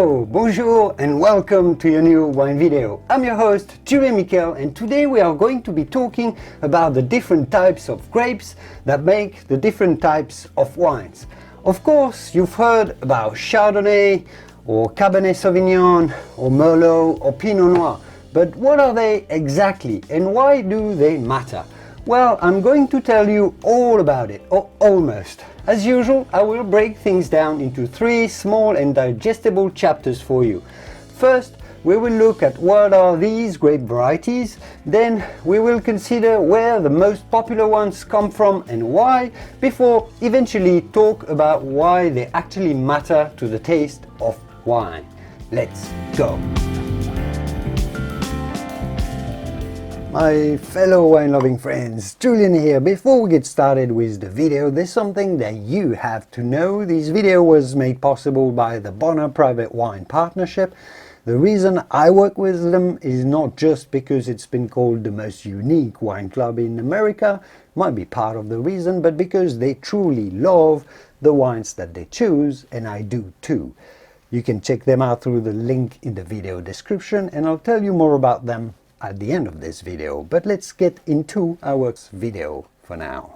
Hello, bonjour and welcome to your new wine video. I'm your host Julien Miquel, and today we are going to be talking about the different types of grapes that make the different types of wines. Of course, you've heard about Chardonnay or Cabernet Sauvignon or Merlot or Pinot Noir, but what are they exactly and why do they matter? Well, I'm going to tell you all about it, or almost. As usual, I will break things down into 3 small and digestible chapters for you. First, we will look at what are these grape varieties, then we will consider where the most popular ones come from and why, before eventually talk about why they actually matter to the taste of wine. Let's go! My fellow wine-loving friends, Julien here. Before we get started with the video, there's something that you have to know. This video was made possible by the Bonner Private Wine Partnership. The reason I work with them is not just because it's been called the most unique wine club in America, might be part of the reason, but because they truly love the wines that they choose, and I do too. You can check them out through the link in the video description, and I'll tell you more about them at the end of this video, but let's get into our video for now.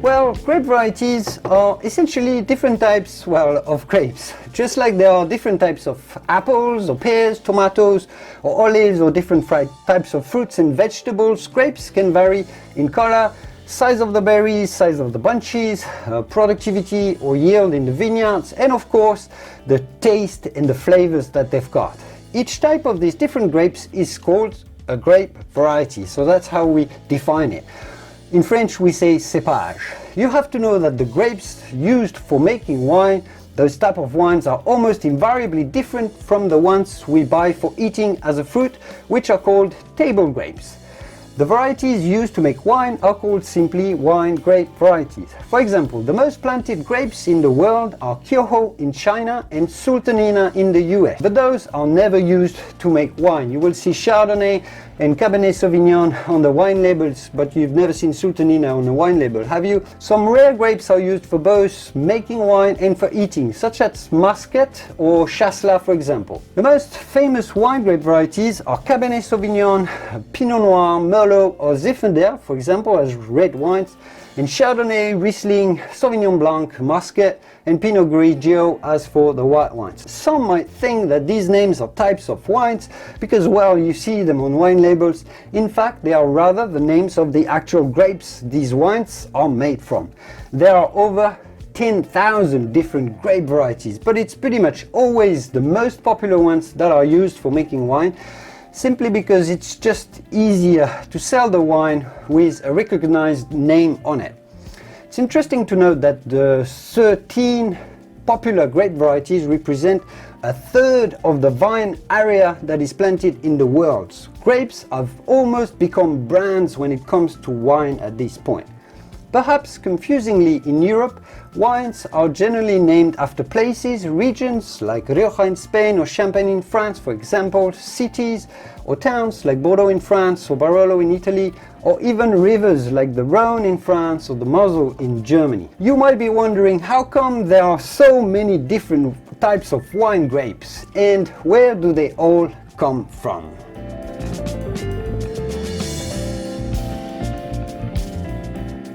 Well, grape varieties are essentially different types, of grapes. Just like there are different types of apples or pears, tomatoes or olives or different types of fruits and vegetables, grapes can vary in color, size of the berries, size of the bunches, productivity or yield in the vineyards, and of course the taste and the flavors that they've got. Each type of these different grapes is called a grape variety, so that's how we define it. In French we say cépage. You have to know that the grapes used for making wine, those type of wines, are almost invariably different from the ones we buy for eating as a fruit, which are called table grapes. The varieties used to make wine are called simply wine grape varieties. For example, the most planted grapes in the world are Kyoho in China and Sultanina in the US. But those are never used to make wine. You will see Chardonnay and Cabernet Sauvignon on the wine labels, but you've never seen Sultanina on the wine label, have you? Some rare grapes are used for both making wine and for eating, such as Muscat or Chasselas, for example. The most famous wine grape varieties are Cabernet Sauvignon, Pinot Noir, Merlot or Zinfandel, for example, as red wines, and Chardonnay, Riesling, Sauvignon Blanc, Muscat, and Pinot Grigio as for the white wines. Some might think that these names are types of wines because, well, you see them on wine labels. In fact, they are rather the names of the actual grapes these wines are made from. There are over 10,000 different grape varieties, but it's pretty much always the most popular ones that are used for making wine, simply because it's just easier to sell the wine with a recognized name on it. It's interesting to note that the 13 popular grape varieties represent a third of the vine area that is planted in the world. Grapes have almost become brands when it comes to wine at this point. Perhaps confusingly, in Europe, wines are generally named after places, regions like Rioja in Spain or Champagne in France, for example, cities or towns like Bordeaux in France or Barolo in Italy, or even rivers like the Rhone in France or the Mosel in Germany. You might be wondering how come there are so many different types of wine grapes, and where do they all come from?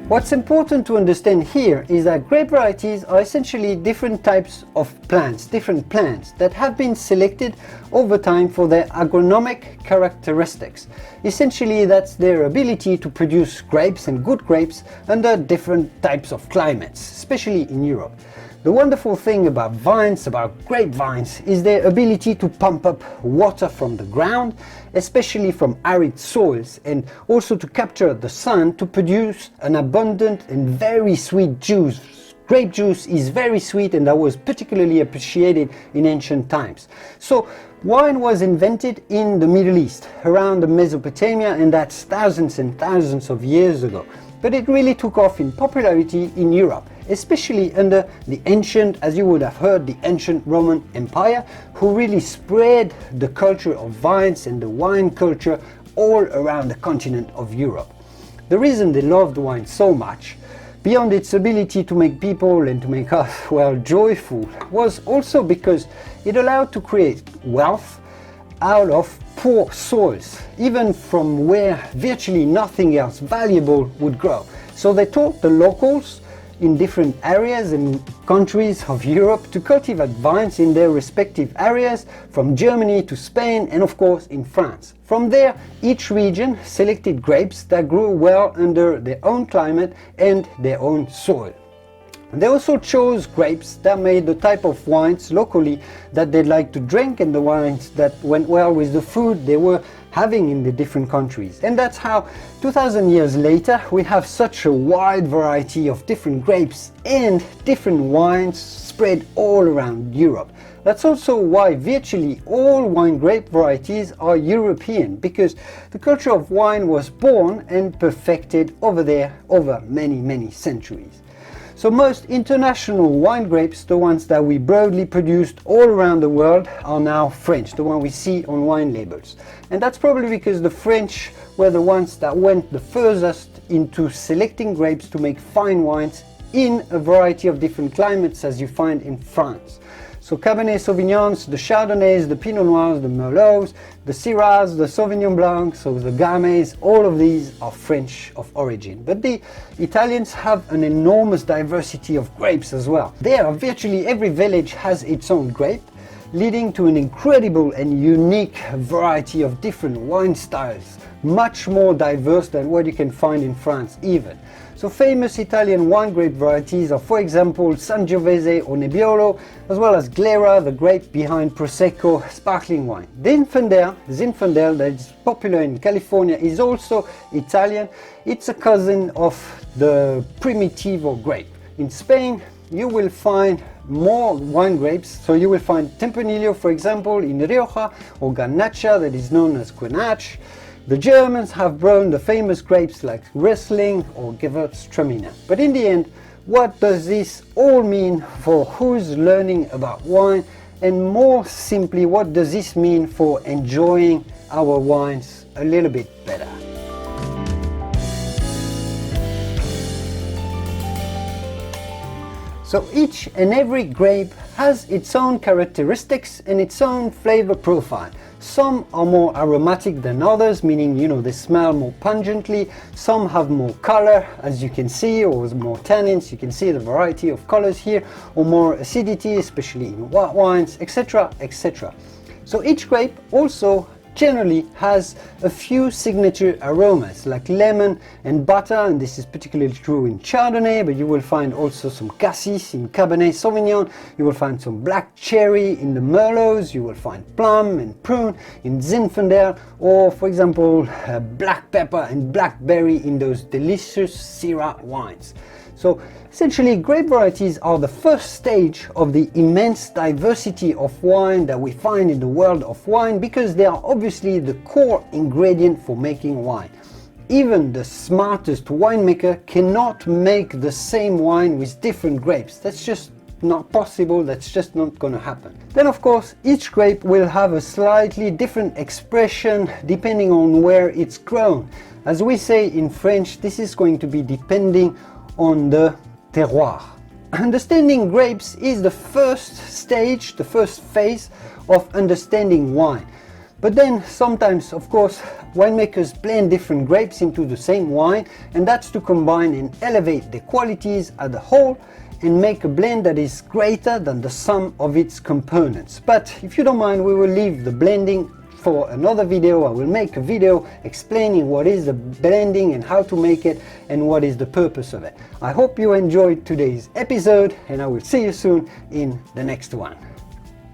What's important to understand here is that grape varieties are essentially different types of plants, different plants that have been selected over time for their agronomic characteristics. Essentially, that's their ability to produce grapes and good grapes under different types of climates, especially in Europe. The wonderful thing about vines, about grapevines, is their ability to pump up water from the ground, especially from arid soils, and also to capture the sun to produce an abundant and very sweet juice. Grape juice is very sweet, and that was particularly appreciated in ancient times. So wine was invented in the Middle East, around Mesopotamia, and that's thousands and thousands of years ago. But it really took off in popularity in Europe, especially under the ancient, as you would have heard, the ancient Roman Empire, who really spread the culture of vines and the wine culture all around the continent of Europe. The reason they loved wine so much beyond its ability to make people and to make us, well, joyful, was also because it allowed to create wealth out of poor soils, even from where virtually nothing else valuable would grow. So they taught the locals in different areas and countries of Europe to cultivate vines in their respective areas, from Germany to Spain and of course in France. From there, each region selected grapes that grew well under their own climate and their own soil. They also chose grapes that made the type of wines locally that they'd like to drink and the wines that went well with the food they were having in the different countries. And that's how 2000 years later we have such a wide variety of different grapes and different wines spread all around Europe. That's also why virtually all wine grape varieties are European, because the culture of wine was born and perfected over there over many centuries. So most international wine grapes, the ones that we broadly produced all around the world, are now French, the one we see on wine labels. And that's probably because the French were the ones that went the furthest into selecting grapes to make fine wines in a variety of different climates as you find in France. So Cabernet Sauvignons, the Chardonnays, the Pinot Noirs, the Merlots, the Syrahs, the Sauvignon Blancs, so the Gamay, all of these are French of origin. But the Italians have an enormous diversity of grapes as well. There, virtually every village has its own grape, leading to an incredible and unique variety of different wine styles, much more diverse than what you can find in France even. So famous Italian wine grape varieties are, for example, Sangiovese or Nebbiolo, as well as Glera, the grape behind Prosecco sparkling wine. Zinfandel, that is popular in California, is also Italian. It's a cousin of the Primitivo grape. In Spain, you will find more wine grapes, so you will find Tempranillo, for example, in Rioja, or Garnacha, that is known as Grenache. The Germans have grown the famous grapes like Riesling or Gewürztraminer. But in the end, what does this all mean for who's learning about wine? And more simply, what does this mean for enjoying our wines a little bit better? So each and every grape has its own characteristics and its own flavor profile. Some are more aromatic than others, meaning, they smell more pungently. Some have more color, as you can see, or more tannins. You can see the variety of colors here, or more acidity, especially in white wines, etc., etc. So each grape also generally has a few signature aromas like lemon and butter, and this is particularly true in Chardonnay, but you will find also some cassis in Cabernet Sauvignon, you will find some black cherry in the Merlots, you will find plum and prune in Zinfandel, or for example black pepper and blackberry in those delicious Syrah wines. So essentially, grape varieties are the first stage of the immense diversity of wine that we find in the world of wine, because they are obviously the core ingredient for making wine. Even the smartest winemaker cannot make the same wine with different grapes. That's just not possible, that's just not going to happen. Then of course, each grape will have a slightly different expression depending on where it's grown. As we say in French, this is going to be depending on the terroir. Understanding grapes is the first stage, the first phase of understanding wine. But then sometimes, of course, winemakers blend different grapes into the same wine, and that's to combine and elevate the qualities as a whole and make a blend that is greater than the sum of its components. But if you don't mind, we will leave the blending for another video. I will make a video explaining what is the blending and how to make it and what is the purpose of it. I hope you enjoyed today's episode, and I will see you soon in the next one.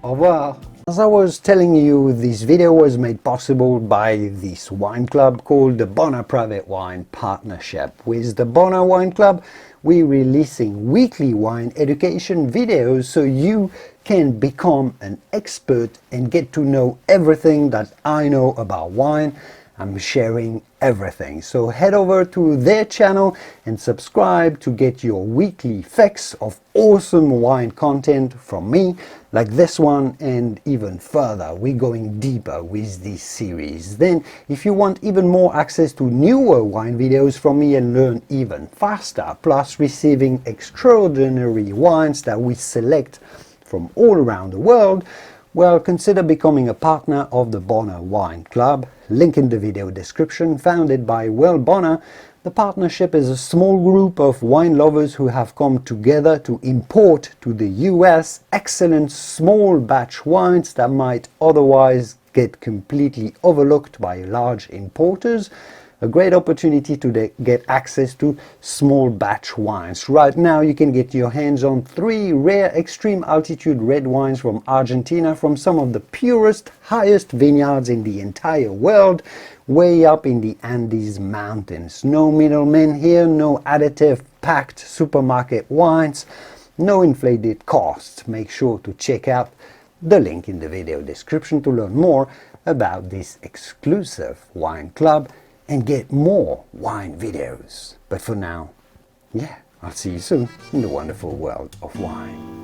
Au revoir. As I was telling you, this video was made possible by this wine club called the Bonner Private Wine Partnership. With the Bonner Wine Club, we're releasing weekly wine education videos so you can become an expert and get to know everything that I know about wine. I'm sharing everything. So head over to their channel and subscribe to get your weekly fix of awesome wine content from me, like this one and even further. We're going deeper with this series. Then, if you want even more access to newer wine videos from me and learn even faster, plus receiving extraordinary wines that we select from all around the world, well, consider becoming a partner of the Bonner Wine Club. Link in the video description. Founded by Will Bonner, the partnership is a small group of wine lovers who have come together to import to the US excellent small batch wines that might otherwise get completely overlooked by large importers. A great opportunity to get access to small batch wines. Right now you can get your hands on 3 rare extreme altitude red wines from Argentina, from some of the purest, highest vineyards in the entire world, way up in the Andes Mountains. No middlemen here, no additive packed supermarket wines, no inflated costs. Make sure to check out the link in the video description to learn more about this exclusive wine club and get more wine videos. But for now, yeah, I'll see you soon in the wonderful world of wine.